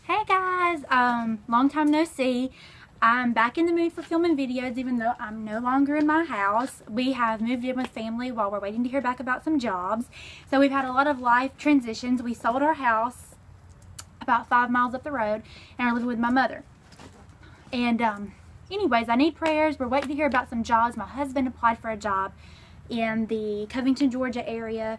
Hey guys, long time no see. I'm back in the mood for filming videos even though I'm no longer in my house. We have moved in with family while we're waiting to hear back about some jobs. So we've had a lot of life transitions. We sold our house about 5 miles up the road and are living with my mother. And anyways, I need prayers. We're waiting to hear about some jobs. My husband applied for a job in the Covington, Georgia area,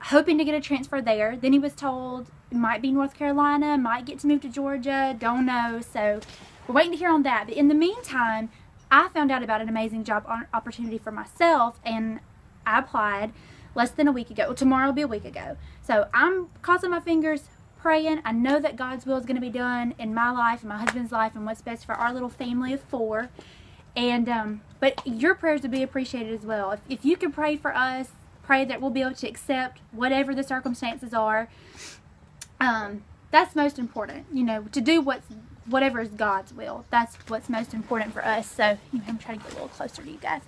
hoping to get a transfer there. Then he was told it might be North Carolina, might get to move to Georgia, don't know. So we're waiting to hear on that. But in the meantime, I found out about an amazing job opportunity for myself, and I applied less than a week ago. Well, tomorrow will be a week ago. So I'm crossing my fingers, praying. I know that God's will is going to be done in my life, in my husband's life, and what's best for our little family of 4. And but your prayers would be appreciated as well. If you can pray for us, pray that we'll be able to accept whatever the circumstances are. That's most important, you know, to do whatever is God's will. That's what's most important for us. So I'm trying to get a little closer to you guys.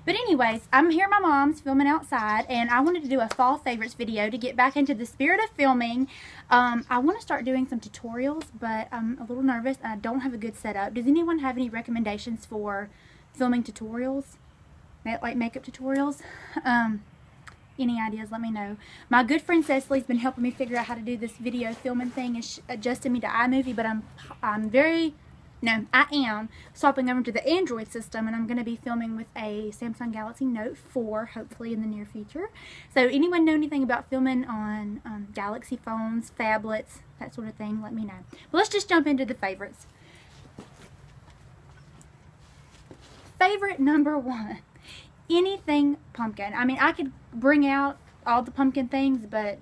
But anyways, I'm here at my mom's filming outside, and I wanted to do a fall favorites video to get back into the spirit of filming. I want to start doing some tutorials, but I'm a little nervous and I don't have a good setup. Does anyone have any recommendations for filming tutorials, like makeup tutorials? Any ideas, let me know. My good friend Cecily's been helping me figure out how to do this video filming thing and adjusting me to iMovie, but I am swapping over to the Android system, and I'm going to be filming with a Samsung Galaxy Note 4, hopefully in the near future. So anyone know anything about filming on Galaxy phones, phablets, that sort of thing, let me know. But let's just jump into the favorites. Favorite number 1. Anything pumpkin. I mean, I could bring out all the pumpkin things, but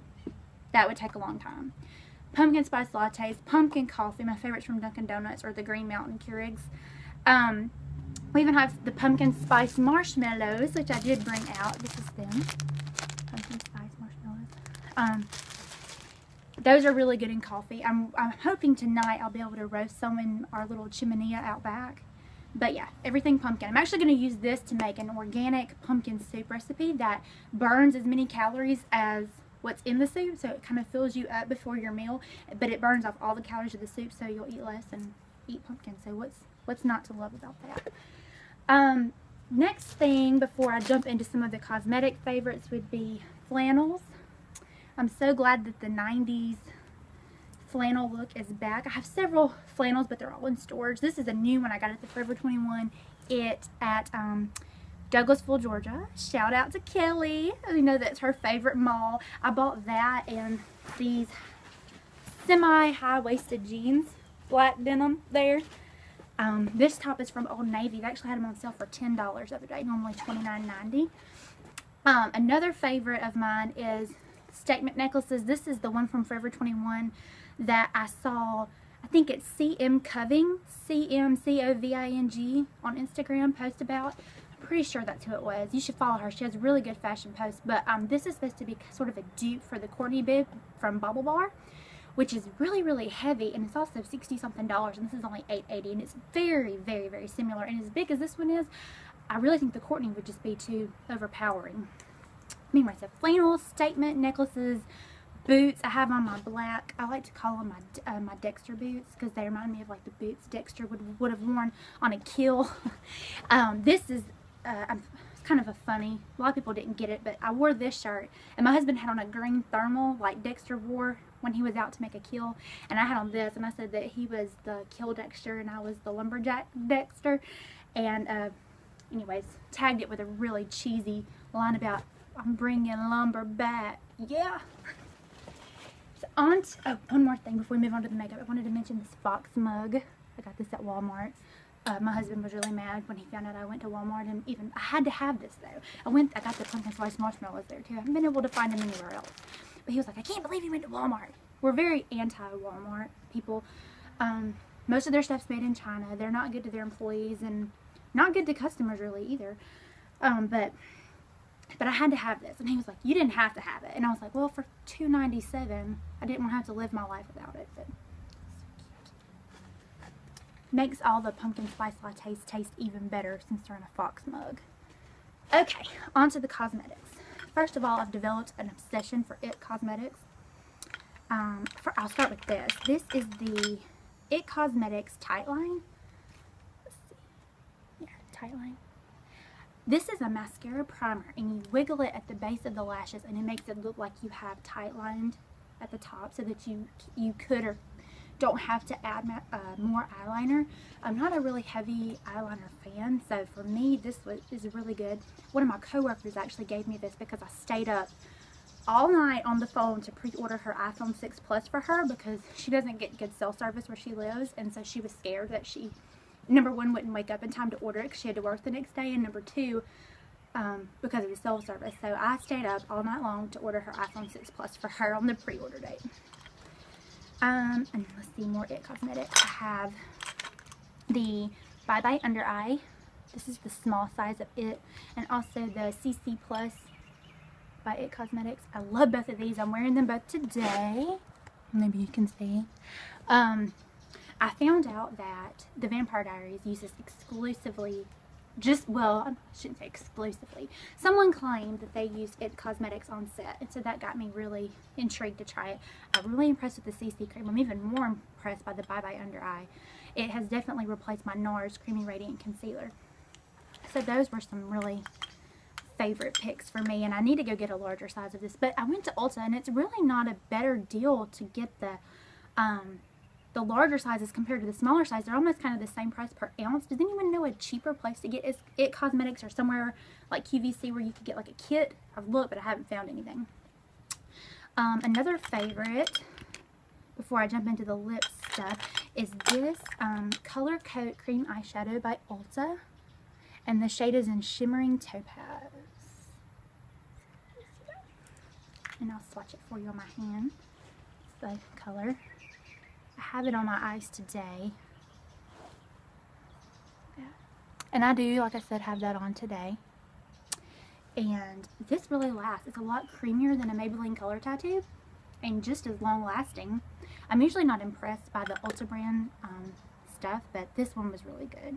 that would take a long time. Pumpkin spice lattes, pumpkin coffee. My favorites from Dunkin' Donuts are the Green Mountain Keurigs. We even have the pumpkin spice marshmallows, which I did bring out. This is them. Pumpkin spice marshmallows. Those are really good in coffee. I'm hoping tonight I'll be able to roast some in our little chimenea out back. But yeah, everything pumpkin. I'm actually going to use this to make an organic pumpkin soup recipe that burns as many calories as what's in the soup, so it kind of fills you up before your meal, but it burns off all the calories of the soup, so you'll eat less and eat pumpkin. So what's not to love about that? Next thing, before I jump into some of the cosmetic favorites, would be flannels. I'm so glad that the 90s flannel look is back. I have several flannels, but they're all in storage. This is a new one I got at the Forever 21 at Douglasville, Georgia. Shout out to Kelly. You know, that's her favorite mall. I bought that and these semi-high-waisted jeans, black denim there. This top is from Old Navy. They actually had them on sale for $10 the other day, normally $29.90. Another favorite of mine is statement necklaces. This is the one from Forever 21 that I saw. I think it's CM Coving, CMCOVING on Instagram post about. I'm pretty sure that's who it was. You should follow her. She has really good fashion posts. But this is supposed to be sort of a dupe for the Courtney bib from Bubble Bar, which is really, really heavy, and it's also $60-something, and this is only $8.80, and it's very, very, very similar. And as big as this one is, I really think the Courtney would just be too overpowering. Anyway, so flannels, statement necklaces, boots. I have on my black, I like to call them my Dexter boots, because they remind me of like the boots Dexter would have worn on a kill. This is it's kind of a funny, a lot of people didn't get it, but I wore this shirt, and my husband had on a green thermal like Dexter wore when he was out to make a kill, and I had on this, and I said that he was the kill Dexter and I was the lumberjack Dexter. And anyways, tagged it with a really cheesy line about I'm bringing lumber back. Yeah. So on to, one more thing before we move on to the makeup. I wanted to mention this Fox mug. I got this at Walmart. My husband was really mad when he found out I went to Walmart, and even I had to have this though. I got the pumpkin spice marshmallows there too. I haven't been able to find them anywhere else. But he was like, I can't believe you went to Walmart. We're very anti-Walmart people. Most of their stuff's made in China. They're not good to their employees and not good to customers really either. But I had to have this, and he was like, you didn't have to have it. And I was like, well, for $2.97, I didn't want to have to live my life without it. But makes all the pumpkin spice lattes taste even better since they're in a Fox mug. Okay, on to the cosmetics. First of all, I've developed an obsession for IT Cosmetics. I'll start with this. This is the It Cosmetics Tight Line. Let's see. Yeah, Tight Line. This is a mascara primer, and you wiggle it at the base of the lashes, and it makes it look like you have tight lined at the top, so that you could or don't have to add more eyeliner. I'm not a really heavy eyeliner fan, so for me this is really good. One of my coworkers actually gave me this because I stayed up all night on the phone to pre-order her iPhone 6 Plus for her, because she doesn't get good cell service where she lives, and so she was scared that she, number one, wouldn't wake up in time to order it because she had to work the next day, and number two, because of the cell service. So I stayed up all night long to order her iPhone 6 Plus for her on the pre-order date. And let's see, more It Cosmetics. I have the Bye Bye Under Eye. This is the small size of it, and also the CC Plus by It Cosmetics. I love both of these. I'm wearing them both today. Maybe you can see. I found out that the Vampire Diaries uses exclusively, well, I shouldn't say exclusively. Someone claimed that they used It Cosmetics on set, and so that got me really intrigued to try it. I'm really impressed with the CC cream. I'm even more impressed by the Bye Bye Under Eye. It has definitely replaced my NARS Creamy Radiant Concealer. So those were some really favorite picks for me, and I need to go get a larger size of this. But I went to Ulta, and it's really not a better deal to get the larger sizes compared to the smaller size. They're almost kind of the same price per ounce. Does anyone know a cheaper place to get It Cosmetics, or somewhere like QVC where you could get like a kit? I've looked, but I haven't found anything. Another favorite, before I jump into the lip stuff, is this Color Coat Cream Eyeshadow by Ulta. And the shade is in Shimmering Topaz. And I'll swatch it for you on my hand. It's the color. I have it on my eyes today. Yeah. And I do, like I said, have that on today. And this really lasts. It's a lot creamier than a Maybelline Color Tattoo, and just as long lasting. I'm usually not impressed by the Ulta brand stuff, but this one was really good.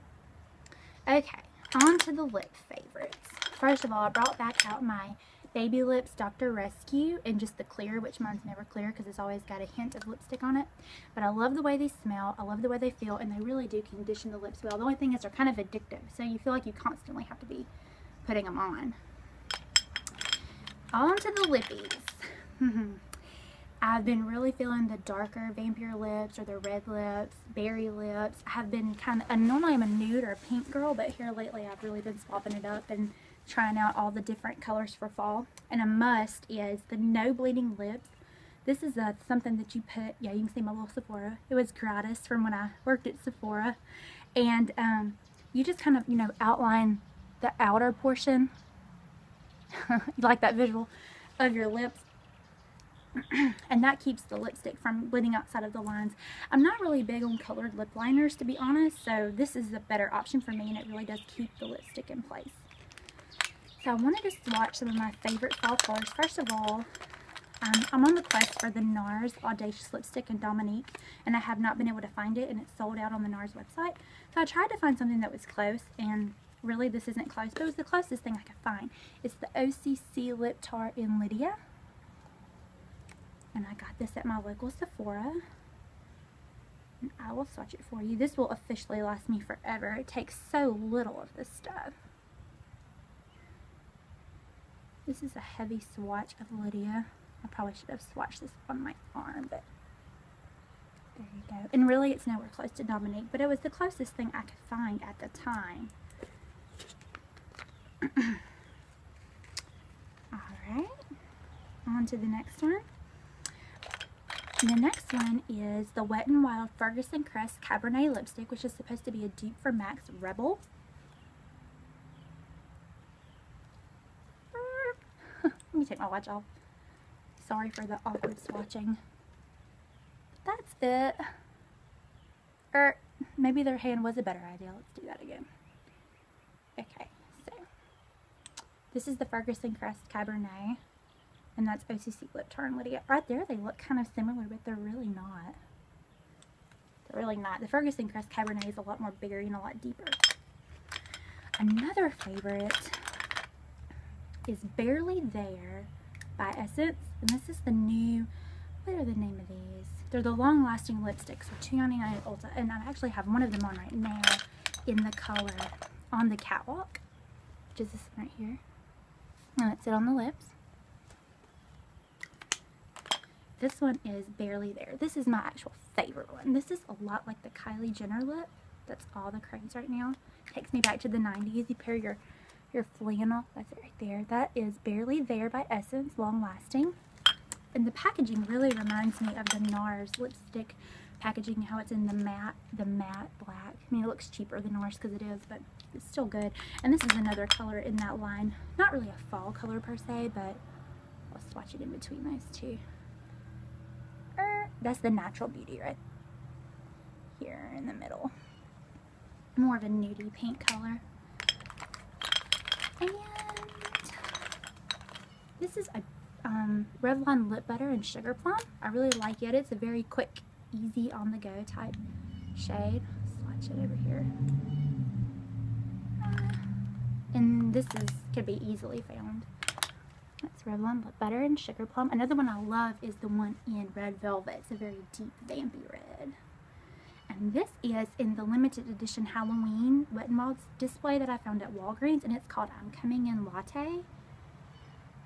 Okay, on to the lip favorites. First of all, I brought back out my Baby Lips Dr. Rescue in just the clear, which mine's never clear because it's always got a hint of lipstick on it. But I love the way they smell, I love the way they feel, and they really do condition the lips well. The only thing is they're kind of addictive, so you feel like you constantly have to be putting them on. On to the lippies. I've been really feeling the darker vampire lips, or the red lips, berry lips. I have been normally I'm a nude or a pink girl, but here lately I've really been swapping it up and trying out all the different colors for fall. And a must is the No Bleeding Lips. This is something that you put, yeah, you can see my little Sephora. It was gratis from when I worked at Sephora. And you just kind of, outline the outer portion. You like that visual of your lips. And that keeps the lipstick from bleeding outside of the lines. I'm not really big on colored lip liners, to be honest, so this is a better option for me, and it really does keep the lipstick in place. So I wanted to swatch some of my favorite fall colors. First of all, I'm on the quest for the NARS Audacious Lipstick in Dominique, and I have not been able to find it, and it's sold out on the NARS website. So I tried to find something that was close, and really this isn't close, but it was the closest thing I could find. It's the OCC Lip Tart in Lydia. And I got this at my local Sephora. And I will swatch it for you. This will officially last me forever. It takes so little of this stuff. This is a heavy swatch of Lydia. I probably should have swatched this on my arm, but there you go. And really, it's nowhere close to Dominique, but it was the closest thing I could find at the time. Alright, on to the next one. The next one is the Wet n Wild Ferguson Crest Cabernet Lipstick, which is supposed to be a dupe for MAC's Rebel. Let me take my watch off. Sorry for the awkward swatching. That's it. Or maybe their hand was a better idea. Let's do that again. Okay, so this is the Ferguson Crest Cabernet. And that's OCC Lip Tart and Lydia. Right there, they look kind of similar, but they're really not. They're really not. The Ferguson Crest Cabernet is a lot more bigger and a lot deeper. Another favorite is Barely There by Essence. And this is the new what are the name of these? They're the long-lasting lipsticks. They're $2.99 at Ulta, and I actually have one of them on right now in the color On the Catwalk, which is this one right here. And that's it on the lips. This one is Barely There. This is my actual favorite one. This is a lot like the Kylie Jenner lip. That's all the craze right now. Takes me back to the 90s. You pair your flannel. That's it right there. That is Barely There by Essence, long lasting. And the packaging really reminds me of the NARS lipstick packaging, how it's in the matte black. I mean, it looks cheaper than NARS because it is, but it's still good. And this is another color in that line. Not really a fall color per se, but I'll swatch it in between those two. That's the Natural Beauty right here in the middle. More of a nudie pink color. And this is a Revlon Lip Butter in Sugar Plum. I really like it. It's a very quick, easy, on-the-go type shade. Swatch it over here. And this could be easily found. That's Revlon Lip Butter in Sugar Plum. Another one I love is the one in Red Velvet. It's a very deep, vampy red. And this is in the limited edition Halloween Wet n Wild display that I found at Walgreens, and it's called I'm Coming In Latte.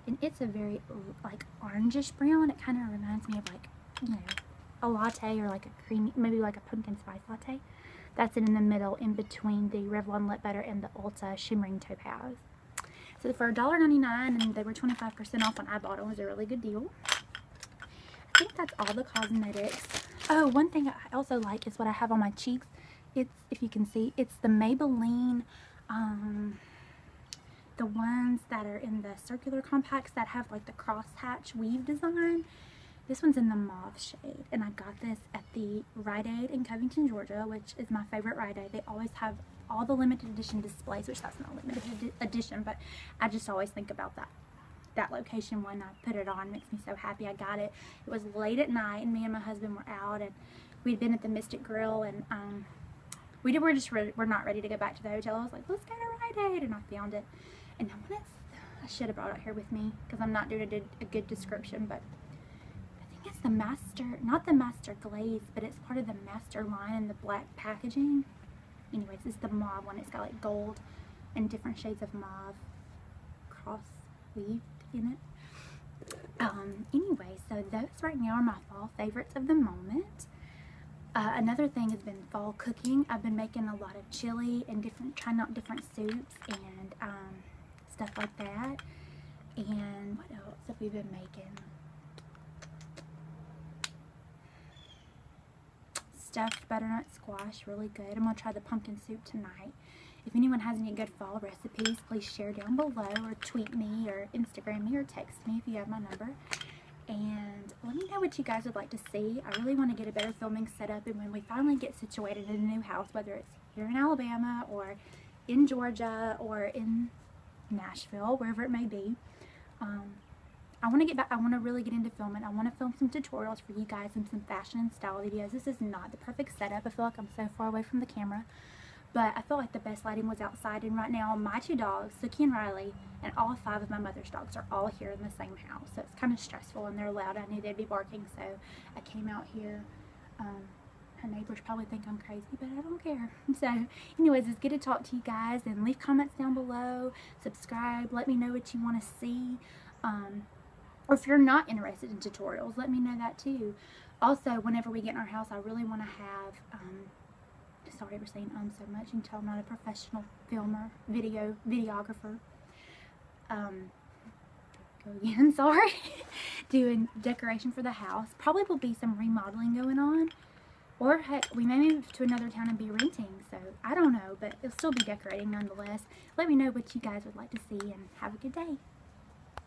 And it's a very, like, orangish brown. It kind of reminds me of, like, you know, a latte or like a creamy, maybe like a pumpkin spice latte. That's in the middle, in between the Revlon Lip Butter and the Ulta Shimmering Topaz. So for $1.99, and they were 25% off when I bought them. It was a really good deal. I think that's all the cosmetics. Oh, one thing I also like is what I have on my cheeks. It's, if you can see, it's the Maybelline, the ones that are in the circular compacts that have like the crosshatch weave design. This one's in the mauve shade, and I got this at the Rite Aid in Covington, Georgia, which is my favorite Rite Aid. They always have all the limited edition displays, which that's not limited edition, but I just always think about that location when I put it on. It makes me so happy I got it. It was late at night, and me and my husband were out, and we'd been at the Mystic Grill, and we're not ready to go back to the hotel. I was like, let's go to Rite Aid, and I found it. And I should have brought it here with me because I'm not doing a good description, but I think it's the Master, not the Master Glaze, but it's part of the Master line in the black packaging. Anyways, it's the mauve one. It's got like gold and different shades of mauve cross weaved in it. Anyway, so those right now are my fall favorites of the moment. Another thing has been fall cooking. I've been making a lot of chili and trying out different soups and stuff like that. And what else have we been making? Stuffed butternut squash, really good. I'm going to try the pumpkin soup tonight. If anyone has any good fall recipes, please share down below, or tweet me, or Instagram me, or text me if you have my number. And let me know what you guys would like to see. I really want to get a better filming setup, and when we finally get situated in a new house, whether it's here in Alabama, or in Georgia, or in Nashville, wherever it may be, I want to get back. I want to really get into filming. I want to film some tutorials for you guys and some fashion and style videos. This is not the perfect setup. I feel like I'm so far away from the camera, but I feel like the best lighting was outside. And right now, my two dogs, Skye and Riley, and all 5 of my mother's dogs are all here in the same house. So it's kind of stressful, and they're loud. I knew they'd be barking, so I came out here. Her neighbors probably think I'm crazy, but I don't care. So anyways, it's good to talk to you guys, and leave comments down below, subscribe, let me know what you want to see. Or if you're not interested in tutorials, let me know that too. Also, whenever we get in our house, I really want to have, sorry for saying so much, you can tell I'm not a professional filmer, videographer. Go again, sorry. Doing decoration for the house. Probably will be some remodeling going on. Or heck, we may move to another town and be renting, so I don't know, but it'll still be decorating nonetheless. Let me know what you guys would like to see, and have a good day.